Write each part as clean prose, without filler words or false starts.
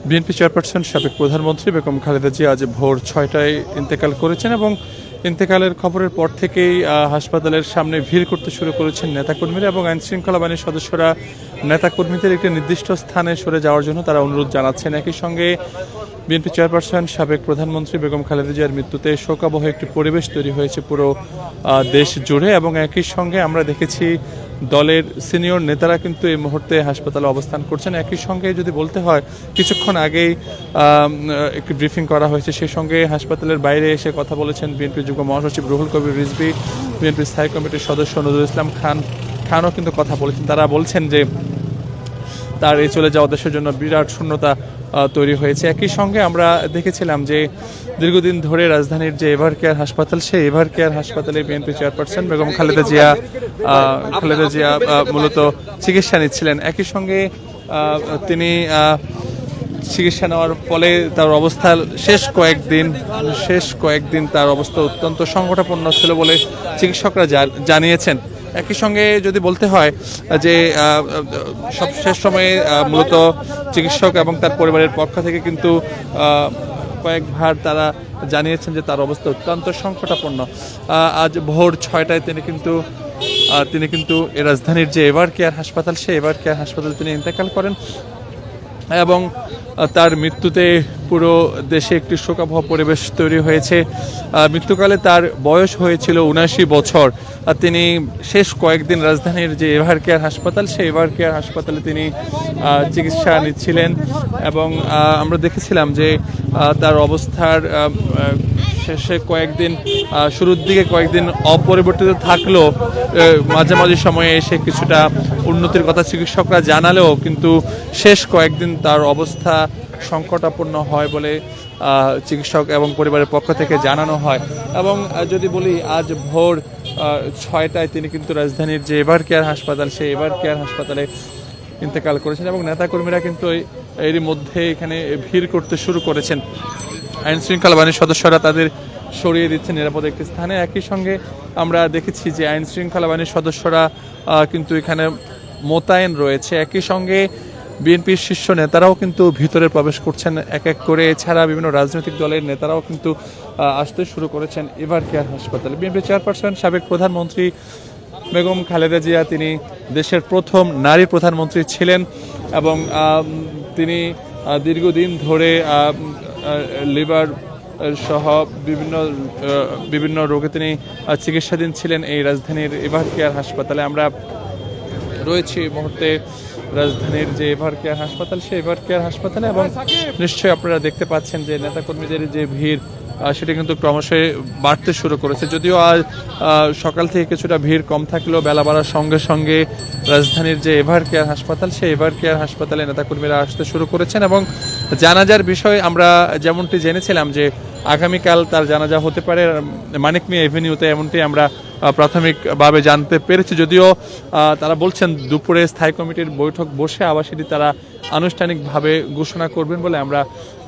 BNP chairperson সাবেক প্রধানমন্ত্রী বেগম খালেদা জিয়া আজ ভোর 6টায় ইন্তেকাল করেছেন এবং ইন্তেকালের খবরের পর থেকেই হাসপাতালের সামনে ভিড় করতে শুরু করেছেন নেতাকর্মীরা এবং আইনশৃঙ্খলা বাহিনীর সদস্যরা নেতাকর্মীদের একটি নির্দিষ্ট স্থানে সরে যাওয়ার জন্য তারা অনুরোধ জানাচ্ছেন। একই সঙ্গে বিএনপি চেয়ারপারসন সাবেক প্রধানমন্ত্রী বেগম খালেদা জিয়ার মৃত্যুতে শোকাবহ একটি পরিবেশ তৈরি হয়েছে পুরো দেশ জুড়ে এবং একই সঙ্গে আমরা দেখেছি দলের সিনিয়র নেতারা কিন্তু এই মুহূর্তে হাসপাতালে অবস্থান করছেন। একই সঙ্গে যদি বলতে হয় কিছুক্ষণ আগেই একটি ব্রিফিং করা হয়েছে, সেই সঙ্গে হাসপাতালের বাইরে এসে কথা বলেছেন বিএনপি যুগ্ম মহাসচিব রুহুল কবির রিজভী, বিএনপি স্থায়ী কমিটির সদস্য নজরুল ইসলাম খানও কিন্তু কথা বলেছেন। তারা বলছেন যে তার এই চলে যাওয়া দেশের জন্য বিরাট শূন্যতা তৈরি হয়েছে। একই সঙ্গে আমরা দেখেছিলাম যে দীর্ঘদিন ধরে রাজধানীর যে এভার কেয়ার হাসপাতাল, সেই এভার কেয়ার হাসপাতালে বিএনপি চেয়ারপারসন বেগম খালেদা জিয়া মূলত চিকিৎসা নিচ্ছিলেন। একই সঙ্গে তিনি চিকিৎসা নেওয়ার ফলে তার অবস্থা শেষ কয়েকদিন তার অবস্থা অত্যন্ত সংকটাপন্ন ছিল বলে চিকিৎসকরা জানিয়েছেন। একই সঙ্গে যদি বলতে হয় যে শেষ সময়ে মূলত চিকিৎসক এবং তার পরিবারের পক্ষ থেকে কিন্তু কয়েকবার তারা জানিয়েছেন যে তার অবস্থা অত্যন্ত সংকটাপন্ন। আজ ভোর 6টায় তিনি কিন্তু রাজধানীর যে এভার কেয়ার হাসপাতাল, সেই এভার কেয়ার হাসপাতালে তিনি ইন্তেকাল করেন এবং তার মৃত্যুতে পুরো দেশে একটি শোকাবহ পরিবেশ তৈরি হয়েছে। মৃত্যুকালে তার বয়স হয়েছিল ৭৯ বছর। তিনি শেষ কয়েকদিন রাজধানীর যে এভার কেয়ার হাসপাতাল, সেই এভার কেয়ার হাসপাতালে তিনি চিকিৎসা নিচ্ছিলেন এবং আমরা দেখেছিলাম যে তার অবস্থার শেষে কয়েকদিন শুরুর দিকে কয়েকদিন অপরিবর্তিত থাকলেও মাঝামাঝি সময়ে এসে কিছুটা উন্নতির কথা চিকিৎসকরা জানালেও কিন্তু শেষ কয়েকদিন তার অবস্থা সংকটাপন্ন হয় বলে চিকিৎসক এবং পরিবারের পক্ষ থেকে জানানো হয়। এবং যদি বলি আজ ভোর 6টায় তিনি কিন্তু রাজধানীর যে এভার কেয়ার হাসপাতাল, সেই এভার কেয়ার হাসপাতালে ইন্তেকাল করেছেন এবং নেতাকর্মীরা কিন্তু এরই মধ্যে এখানে ভিড় করতে শুরু করেছেন। আইনশৃঙ্খলা বাহিনীর সদস্যরা তাদের সরিয়ে দিচ্ছেন নিরাপদ একটি স্থানে। একই সঙ্গে আমরা দেখেছি যে আইনশৃঙ্খলা বাহিনীর সদস্যরা কিন্তু এখানে মোতায়েন রয়েছে। একই সঙ্গে বিএনপির শীর্ষ নেতারাও কিন্তু ভিতরে প্রবেশ করছেন এক এক করে। এছাড়া বিভিন্ন রাজনৈতিক দলের নেতারাও কিন্তু আসতে শুরু করেছেন এভার কেয়ার হাসপাতালে। বিএনপি চেয়ারপারসন সাবেক প্রধানমন্ত্রী বেগম খালেদা জিয়া তিনি দেশের প্রথম নারী প্রধানমন্ত্রী ছিলেন এবং তিনি দীর্ঘদিন ধরে লিভার সহ বিভিন্ন রোগে তিনি চিকিৎসাধীন ছিলেন এই রাজধানীর এভার কেয়ার হাসপাতালে। আমরা রয়েছি এই মুহূর্তে রাজধানীর যে এভার কেয়ার হাসপাতাল, সেই এভার কেয়ার হাসপাতালে এবং নিশ্চয়ই আপনারা দেখতে পাচ্ছেন যে নেতাকর্মীদের যে ভিড় সেটা কিন্তু ক্রমশই বাড়তে শুরু করেছে। যদিও আজ সকাল থেকে কিছুটা ভিড় কম থাকলেও বেলা বাড়ার সঙ্গে সঙ্গে রাজধানীর যে এভার কেয়ার হাসপাতাল, সেই এভার কেয়ার হাসপাতালে নেতাকর্মীরা আসতে শুরু করেছেন এবং জানাজার বিষয়ে আমরা যেমনটি জেনেছিলাম যে আগামীকাল তার জানাজা হতে পারে মানিক মিয়া এভিনিউতে, এমনটি আমরা প্রাথমিকভাবে জানতে পেরেছি। যদিও তারা বলছেন দুপুরে স্থায়ী কমিটির বৈঠক বসে আবার সেটি তারা আনুষ্ঠানিকভাবে ঘোষণা করবেন বলে আমরা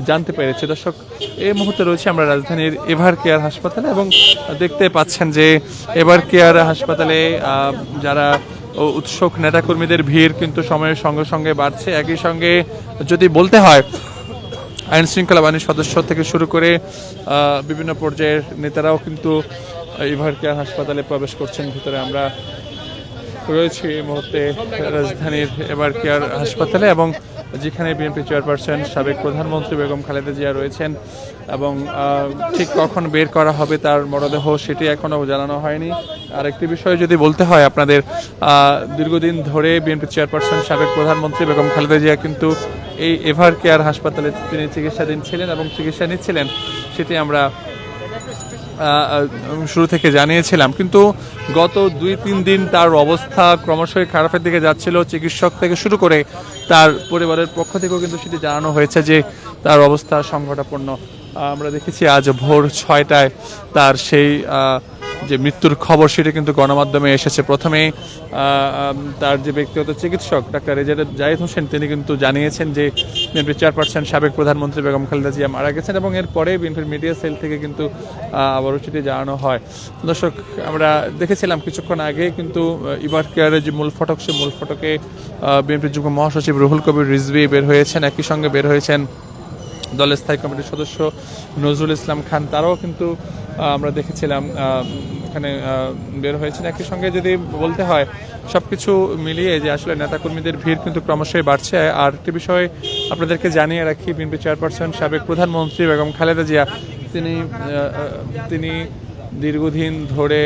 জানতে পেরেছি। দর্শক, এই মুহূর্তে রয়েছে আমরা রাজধানীর এভার কেয়ার হাসপাতালে এবং দেখতে পাচ্ছেন যে এভার কেয়ার হাসপাতালে যারা উৎসুক নেতাকর্মীদের ভিড় কিন্তু সময়ের সঙ্গে সঙ্গে বাড়ছে। একই সঙ্গে যদি বলতে হয় আইনশৃঙ্খলা বাহিনীর সদস্য থেকে শুরু করে বিভিন্ন পর্যায়ের নেতারাও কিন্তু এভার কেয়ার হাসপাতালে প্রবেশ করছেন ভিতরে। আমরা রয়েছি এই মুহূর্তে রাজধানীর এভার কেয়ার হাসপাতালে এবং যেখানে বিএনপি চেয়ারপারসন সাবেক প্রধানমন্ত্রী বেগম খালেদা জিয়া রয়েছেন এবং ঠিক কখন বের করা হবে তার মরদেহ সেটি এখনও জানানো হয়নি। আরেকটি বিষয় যদি বলতে হয় আপনাদের, দীর্ঘদিন ধরে বিএনপি চেয়ারপারসন সাবেক প্রধানমন্ত্রী বেগম খালেদা জিয়া কিন্তু এই এভার কেয়ার হাসপাতালে তিনি চিকিৎসাধীন ছিলেন এবং চিকিৎসা নিচ্ছিলেন, সেটি আমরা শুরু থেকে জানিয়েছিলাম। কিন্তু গত 2-3 দিন তার অবস্থা ক্রমশই খারাপের দিকে যাচ্ছিল। চিকিৎসক থেকে শুরু করে তার পরিবারের পক্ষ থেকেও কিন্তু সেটি জানানো হয়েছে যে তার অবস্থা সংকটাপন্ন। আমরা দেখেছি আজ ভোর 6টায় তার সেই যে মৃত্যুর খবর সেটা কিন্তু গণমাধ্যমে এসেছে। প্রথমে তার যে ব্যক্তিগত চিকিৎসক ডাক্তার রেজাউল জাহিদ হোসেন তিনি কিন্তু জানিয়েছেন যে বিএনপির চেয়ারপারসন সাবেক প্রধানমন্ত্রী বেগম খালেদা জিয়া মারা গেছেন, এবং এরপরে বিএনপির মিডিয়া সেল থেকে কিন্তু আবারও সেটি জানানো হয়। দর্শক, আমরা দেখেছিলাম কিছুক্ষণ আগে কিন্তু ইভার কেয়ারের যে মূল ফটক, সে মূল ফটকে বিএনপির যুগ্ম মহাসচিব রুহুল কবির রিজভী বের হয়েছেন, একই সঙ্গে বের হয়েছেন দলের স্থায়ী কমিটির সদস্য নজরুল ইসলাম খান, তারাও কিন্তু আমরা দেখেছিলাম এখানে বের হয়েছেন। একই সঙ্গে যদি বলতে হয় সবকিছু মিলিয়ে যে আসলে নেতাকর্মীদের ভিড় কিন্তু ক্রমশই বাড়ছে। আর একটি বিষয় আপনাদেরকে জানিয়ে রাখি, বিএনপি চেয়ারপারসন সাবেক প্রধানমন্ত্রী বেগম খালেদা জিয়া তিনি দীর্ঘদিন ধরে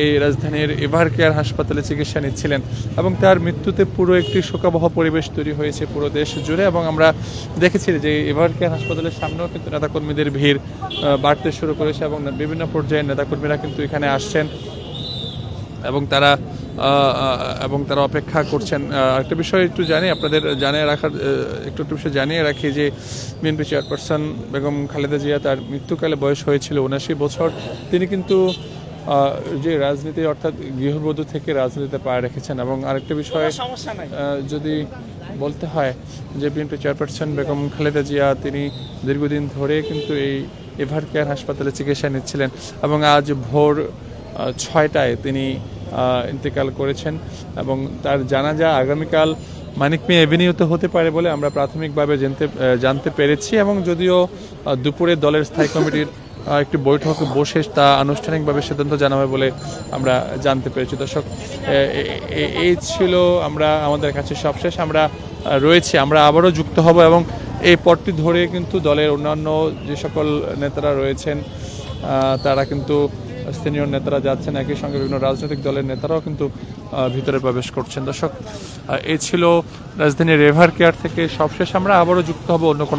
এই রাজধানীর এভার কেয়ার হাসপাতালে চিকিৎসা নিচ্ছিলেন, এবং তার মৃত্যুতে পুরো একটি শোকাবহ পরিবেশ তৈরি হয়েছে পুরো দেশ জুড়ে। এবং আমরা দেখেছি যে এভার কেয়ার হাসপাতালের সামনেও কিন্তু নেতাকর্মীদের ভিড় বাড়তে শুরু করেছে, এবং বিভিন্ন পর্যায়ের নেতাকর্মীরা কিন্তু এখানে আসছেন এবং তারা অপেক্ষা করছেন। একটা বিষয় একটু আপনাদের একটু বিষয় জানিয়ে রাখি যে বিএনপি চেয়ারপারসন বেগম খালেদা জিয়া তার মৃত্যুকালে বয়স হয়েছিল ৭৯ বছর। তিনি কিন্তু যে রাজনীতি অর্থাৎ গৃহবধূ থেকে রাজনীতিতে পা রেখেছেন। এবং আরেকটা বিষয় যদি বলতে হয় যে বিএনপি চেয়ারপারসন বেগম খালেদা জিয়া তিনি দীর্ঘদিন ধরে কিন্তু এই এভার কেয়ার হাসপাতালে চিকিৎসা নিচ্ছিলেন, এবং আজ ভোর ৬টায় তিনি ইন্তেকাল করেছেন, এবং তার জানাজা আগামীকাল মানিক মিয়া এভিনিউতে হতে পারে বলে আমরা প্রাথমিকভাবে জানতে পেরেছি। এবং যদিও দুপুরে দলের স্থায়ী কমিটির একটি বৈঠকে বসে তা আনুষ্ঠানিকভাবে সিদ্ধান্ত জানাবে বলে আমরা জানতে পেরেছি। দর্শক, এই ছিল আমাদের কাছে সবশেষ। আমরা আবারও যুক্ত হব, এবং এই পথটি ধরে কিন্তু দলের অন্যান্য যে সকল নেতারা রয়েছেন তারা কিন্তু স্থানীয় নেতারা যাচ্ছেন, একই সঙ্গে বিভিন্ন রাজনৈতিক দলের নেতারাও কিন্তু ভিতরে প্রবেশ করছেন। দর্শক, এই ছিল রাজধানীর এভার কেয়ার থেকে সবশেষ। আমরা আবারও যুক্ত হব অন্য কোনো